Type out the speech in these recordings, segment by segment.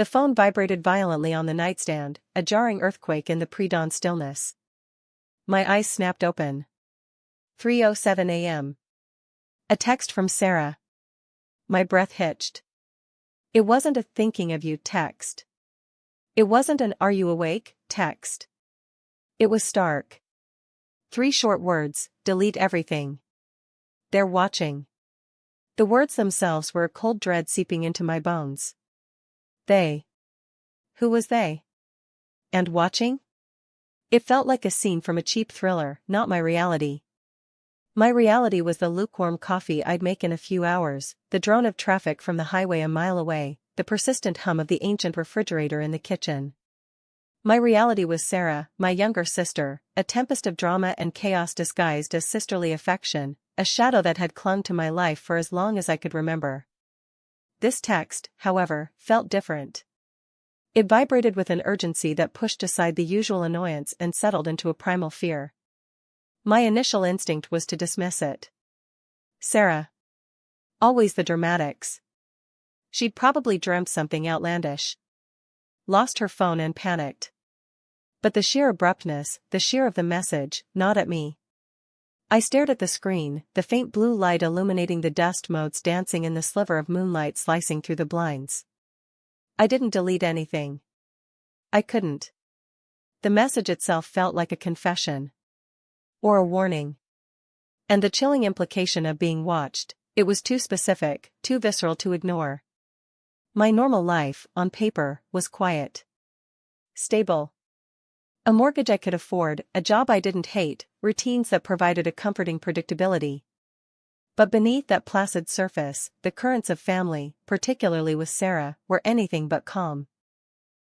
The phone vibrated violently on the nightstand, a jarring earthquake in the pre-dawn stillness. My eyes snapped open. 3:07 a.m. A text from Sarah. My breath hitched. It wasn't a thinking of you text. It wasn't an are you awake text. It was stark. 3 short words: delete everything. They're watching. The words themselves were a cold dread seeping into my bones. They. Who was they? And watching? It felt like a scene from a cheap thriller, not my reality. My reality was the lukewarm coffee I'd make in a few hours, the drone of traffic from the highway a mile away, the persistent hum of the ancient refrigerator in the kitchen. My reality was Sarah, my younger sister, a tempest of drama and chaos disguised as sisterly affection, a shadow that had clung to my life for as long as I could remember. This text, however, felt different. It vibrated with an urgency that pushed aside the usual annoyance and settled into a primal fear. My initial instinct was to dismiss it. Sarah. Always the dramatics. She'd probably dreamt something outlandish. Lost her phone and panicked. But the sheer abruptness, the sheer of the message, not at me. I stared at the screen, the faint blue light illuminating the dust motes dancing in the sliver of moonlight slicing through the blinds. I didn't delete anything. I couldn't. The message itself felt like a confession. Or a warning. And the chilling implication of being watched, it was too specific, too visceral to ignore. My normal life, on paper, was quiet. Stable. A mortgage I could afford, a job I didn't hate, routines that provided a comforting predictability. But beneath that placid surface, the currents of family, particularly with Sarah, were anything but calm.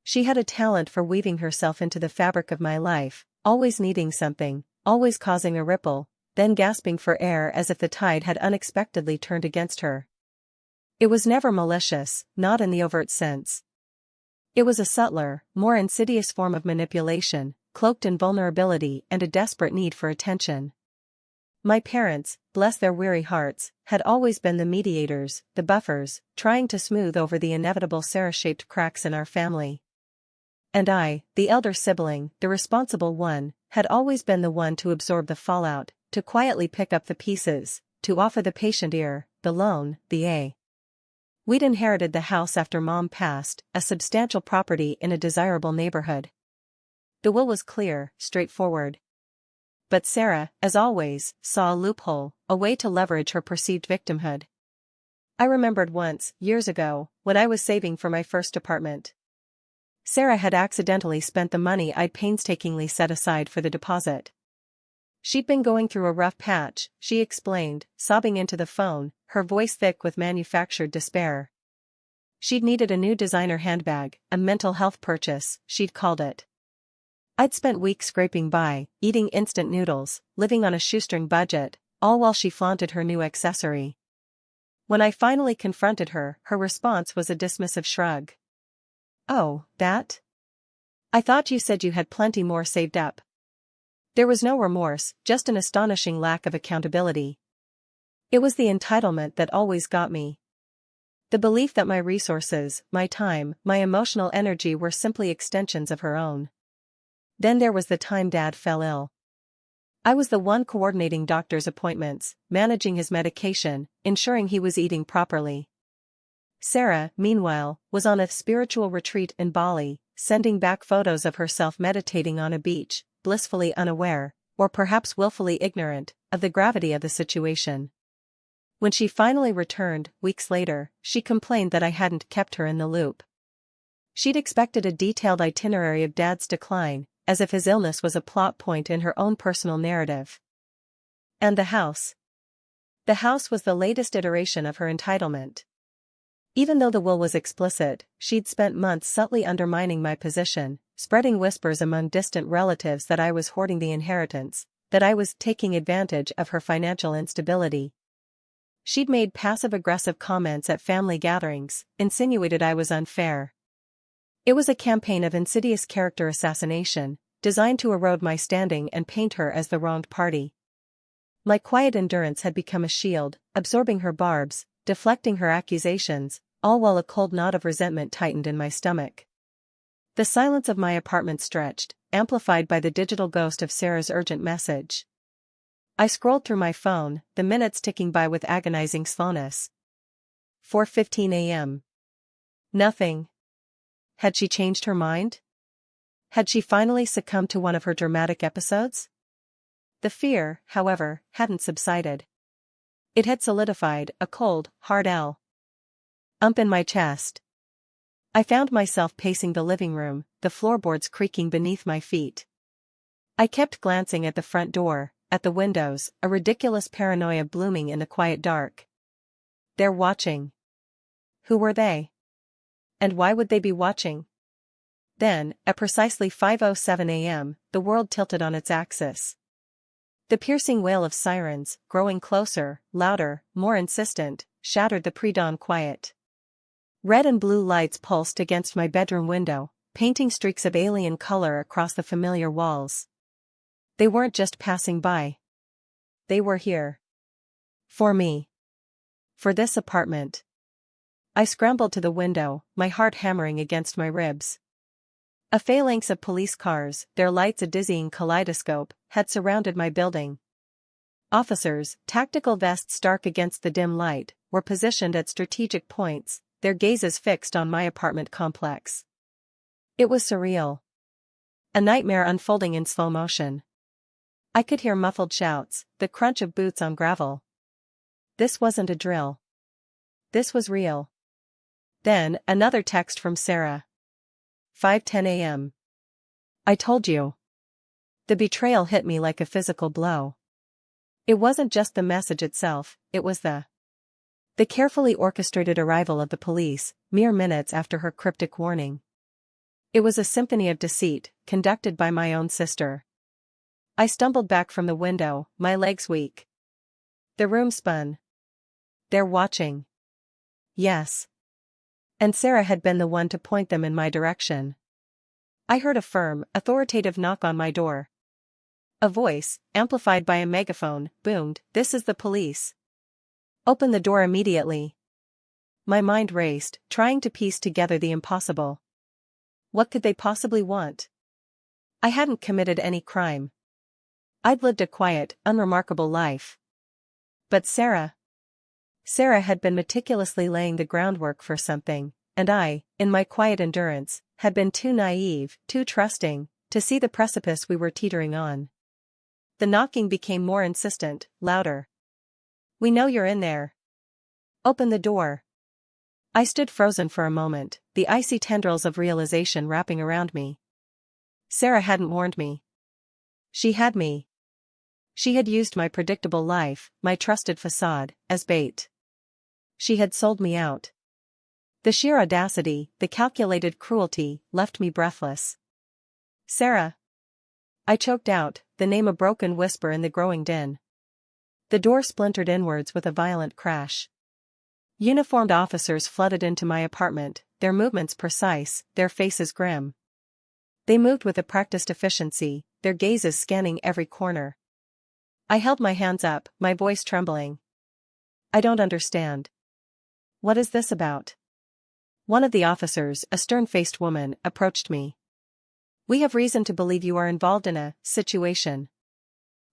She had a talent for weaving herself into the fabric of my life, always needing something, always causing a ripple, then gasping for air as if the tide had unexpectedly turned against her. It was never malicious, not in the overt sense. It was a subtler, more insidious form of manipulation, cloaked in vulnerability and a desperate need for attention. My parents, bless their weary hearts, had always been the mediators, the buffers, trying to smooth over the inevitable Sarah-shaped cracks in our family. And I, the elder sibling, the responsible one, had always been the one to absorb the fallout, to quietly pick up the pieces, to offer the patient ear, the loan, the aid. We'd inherited the house after Mom passed, a substantial property in a desirable neighborhood. The will was clear, straightforward. But Sarah, as always, saw a loophole, a way to leverage her perceived victimhood. I remembered once, years ago, when I was saving for my first apartment. Sarah had accidentally spent the money I'd painstakingly set aside for the deposit. She'd been going through a rough patch, she explained, sobbing into the phone, her voice thick with manufactured despair. She'd needed a new designer handbag, a mental health purchase, she'd called it. I'd spent weeks scraping by, eating instant noodles, living on a shoestring budget, all while she flaunted her new accessory. When I finally confronted her, her response was a dismissive shrug. "Oh, that? I thought you said you had plenty more saved up." There was no remorse, just an astonishing lack of accountability. It was the entitlement that always got me. The belief that my resources, my time, my emotional energy were simply extensions of her own. Then there was the time Dad fell ill. I was the one coordinating doctor's appointments, managing his medication, ensuring he was eating properly. Sarah, meanwhile, was on a spiritual retreat in Bali, sending back photos of herself meditating on a beach, blissfully unaware, or perhaps willfully ignorant, of the gravity of the situation. When she finally returned, weeks later, she complained that I hadn't kept her in the loop. She'd expected a detailed itinerary of Dad's decline, as if his illness was a plot point in her own personal narrative. And the house? The house was the latest iteration of her entitlement. Even though the will was explicit, she'd spent months subtly undermining my position, spreading whispers among distant relatives that I was hoarding the inheritance, that I was taking advantage of her financial instability. She'd made passive-aggressive comments at family gatherings, insinuated I was unfair. It was a campaign of insidious character assassination, designed to erode my standing and paint her as the wronged party. My quiet endurance had become a shield, absorbing her barbs, deflecting her accusations, all while a cold knot of resentment tightened in my stomach. The silence of my apartment stretched, amplified by the digital ghost of Sarah's urgent message. I scrolled through my phone, the minutes ticking by with agonizing slowness. 4:15 a.m. Nothing. Had she changed her mind? Had she finally succumbed to one of her dramatic episodes? The fear, however, hadn't subsided. It had solidified, a cold, hard ump in my chest. I found myself pacing the living room, the floorboards creaking beneath my feet. I kept glancing at the front door, at the windows, a ridiculous paranoia blooming in the quiet dark. They're watching. Who were they? And why would they be watching? Then, at precisely 5:07 a.m., the world tilted on its axis. The piercing wail of sirens, growing closer, louder, more insistent, shattered the pre-dawn quiet. Red and blue lights pulsed against my bedroom window, painting streaks of alien color across the familiar walls. They weren't just passing by. They were here. For me. For this apartment. I scrambled to the window, my heart hammering against my ribs. A phalanx of police cars, their lights a dizzying kaleidoscope, had surrounded my building. Officers, tactical vests stark against the dim light, were positioned at strategic points, their gazes fixed on my apartment complex. It was surreal. A nightmare unfolding in slow motion. I could hear muffled shouts, the crunch of boots on gravel. This wasn't a drill. This was real. Then, another text from Sarah. 5:10 a.m. I told you. The betrayal hit me like a physical blow. It wasn't just the message itself, it was the carefully orchestrated arrival of the police, mere minutes after her cryptic warning. It was a symphony of deceit, conducted by my own sister. I stumbled back from the window, my legs weak. The room spun. They're watching. Yes. And Sarah had been the one to point them in my direction. I heard a firm, authoritative knock on my door. A voice, amplified by a megaphone, boomed, "This is the police. Open the door immediately." My mind raced, trying to piece together the impossible. What could they possibly want? I hadn't committed any crime. I'd lived a quiet, unremarkable life. But Sarah had been meticulously laying the groundwork for something, and I, in my quiet endurance, had been too naive, too trusting, to see the precipice we were teetering on. The knocking became more insistent, louder. "We know you're in there. Open the door." I stood frozen for a moment, the icy tendrils of realization wrapping around me. Sarah hadn't warned me. She had me. She had used my predictable life, my trusted facade, as bait. She had sold me out. The sheer audacity, the calculated cruelty, left me breathless. "Sarah." I choked out, the name a broken whisper in the growing din. The door splintered inwards with a violent crash. Uniformed officers flooded into my apartment, their movements precise, their faces grim. They moved with a practiced efficiency, their gazes scanning every corner. I held my hands up, my voice trembling. "I don't understand. What is this about?" One of the officers, a stern-faced woman, approached me. "We have reason to believe you are involved in a situation.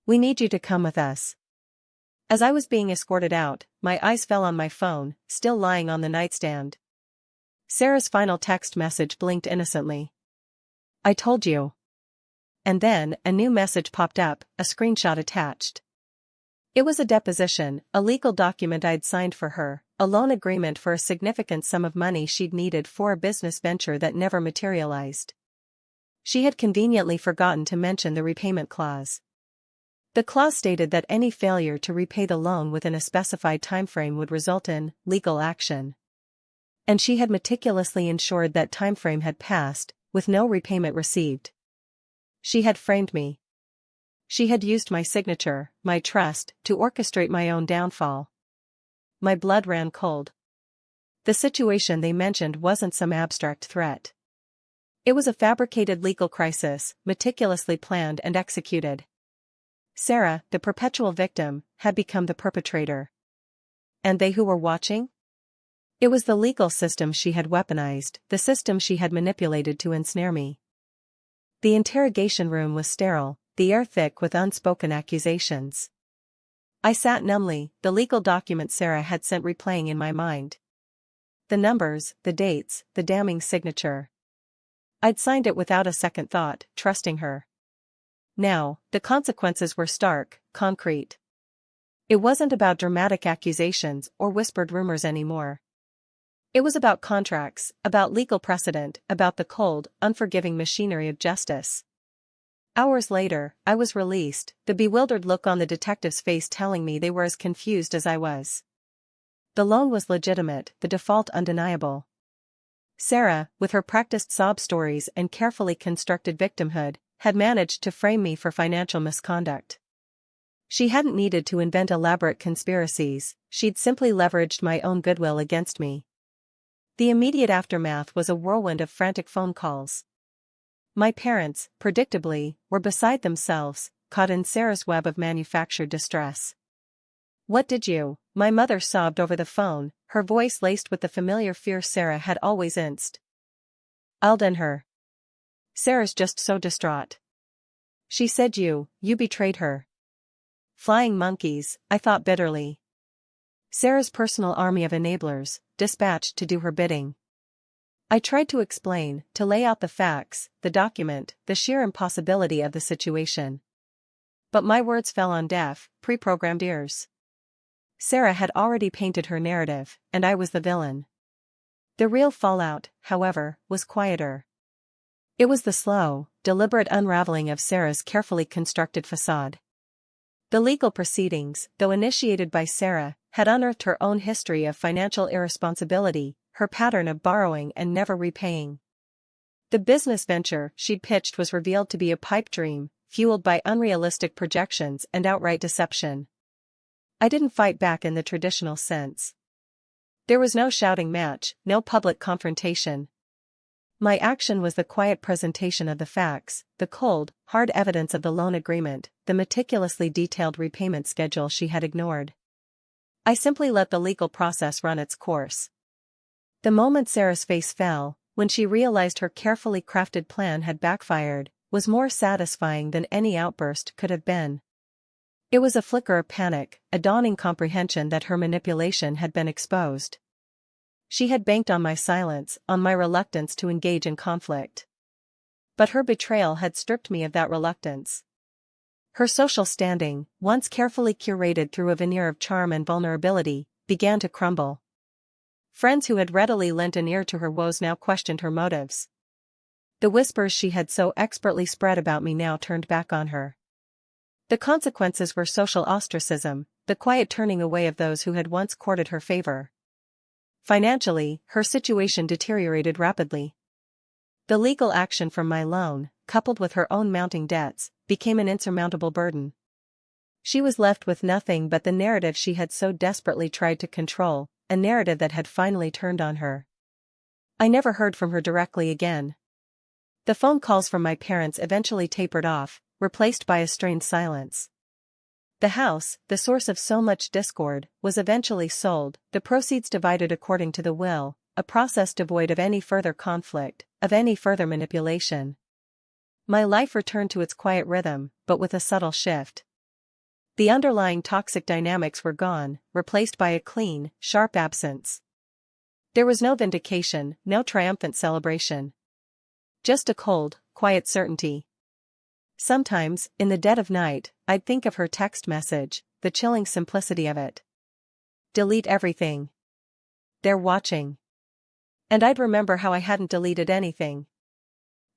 We need you to come with us." As I was being escorted out, my eyes fell on my phone, still lying on the nightstand. Sarah's final text message blinked innocently. "I told you." And then, a new message popped up, a screenshot attached. It was a deposition, a legal document I'd signed for her, a loan agreement for a significant sum of money she'd needed for a business venture that never materialized. She had conveniently forgotten to mention the repayment clause. The clause stated that any failure to repay the loan within a specified timeframe would result in legal action. And she had meticulously ensured that timeframe had passed, with no repayment received. She had framed me. She had used my signature, my trust, to orchestrate my own downfall. My blood ran cold. The situation they mentioned wasn't some abstract threat. It was a fabricated legal crisis, meticulously planned and executed. Sarah, the perpetual victim, had become the perpetrator. And they who were watching? It was the legal system she had weaponized, the system she had manipulated to ensnare me. The interrogation room was sterile, the air thick with unspoken accusations. I sat numbly, the legal document Sarah had sent replaying in my mind. The numbers, the dates, the damning signature. I'd signed it without a second thought, trusting her. Now, the consequences were stark, concrete. It wasn't about dramatic accusations or whispered rumors anymore. It was about contracts, about legal precedent, about the cold, unforgiving machinery of justice. Hours later, I was released, the bewildered look on the detective's face telling me they were as confused as I was. The loan was legitimate, the default undeniable. Sarah, with her practiced sob stories and carefully constructed victimhood, had managed to frame me for financial misconduct. She hadn't needed to invent elaborate conspiracies, she'd simply leveraged my own goodwill against me. The immediate aftermath was a whirlwind of frantic phone calls. My parents, predictably, were beside themselves, caught in Sarah's web of manufactured distress. "What did you?" my mother sobbed over the phone, her voice laced with the familiar fear Sarah had always sensed. "I'll done her. Sarah's just so distraught. She said you betrayed her." Flying monkeys, I thought bitterly. Sarah's personal army of enablers, dispatched to do her bidding. I tried to explain, to lay out the facts, the document, the sheer impossibility of the situation. But my words fell on deaf, pre-programmed ears. Sarah had already painted her narrative, and I was the villain. The real fallout, however, was quieter. It was the slow, deliberate unraveling of Sarah's carefully constructed facade. The legal proceedings, though initiated by Sarah, had unearthed her own history of financial irresponsibility, her pattern of borrowing and never repaying. The business venture she'd pitched was revealed to be a pipe dream, fueled by unrealistic projections and outright deception. I didn't fight back in the traditional sense. There was no shouting match, no public confrontation. My action was the quiet presentation of the facts, the cold, hard evidence of the loan agreement, the meticulously detailed repayment schedule she had ignored. I simply let the legal process run its course. The moment Sarah's face fell, when she realized her carefully crafted plan had backfired, was more satisfying than any outburst could have been. It was a flicker of panic, a dawning comprehension that her manipulation had been exposed. She had banked on my silence, on my reluctance to engage in conflict. But her betrayal had stripped me of that reluctance. Her social standing, once carefully curated through a veneer of charm and vulnerability, began to crumble. Friends who had readily lent an ear to her woes now questioned her motives. The whispers she had so expertly spread about me now turned back on her. The consequences were social ostracism, the quiet turning away of those who had once courted her favor. Financially, her situation deteriorated rapidly. The legal action from my loan, coupled with her own mounting debts, became an insurmountable burden. She was left with nothing but the narrative she had so desperately tried to control, a narrative that had finally turned on her. I never heard from her directly again. The phone calls from my parents eventually tapered off, replaced by a strained silence. The house, the source of so much discord, was eventually sold, the proceeds divided according to the will, a process devoid of any further conflict, of any further manipulation. My life returned to its quiet rhythm, but with a subtle shift. The underlying toxic dynamics were gone, replaced by a clean, sharp absence. There was no vindication, no triumphant celebration. Just a cold, quiet certainty. Sometimes, in the dead of night, I'd think of her text message, the chilling simplicity of it. "Delete everything. They're watching." And I'd remember how I hadn't deleted anything.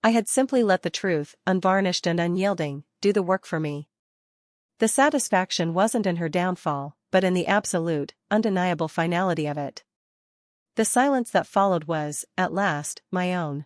I had simply let the truth, unvarnished and unyielding, do the work for me. The satisfaction wasn't in her downfall, but in the absolute, undeniable finality of it. The silence that followed was, at last, my own.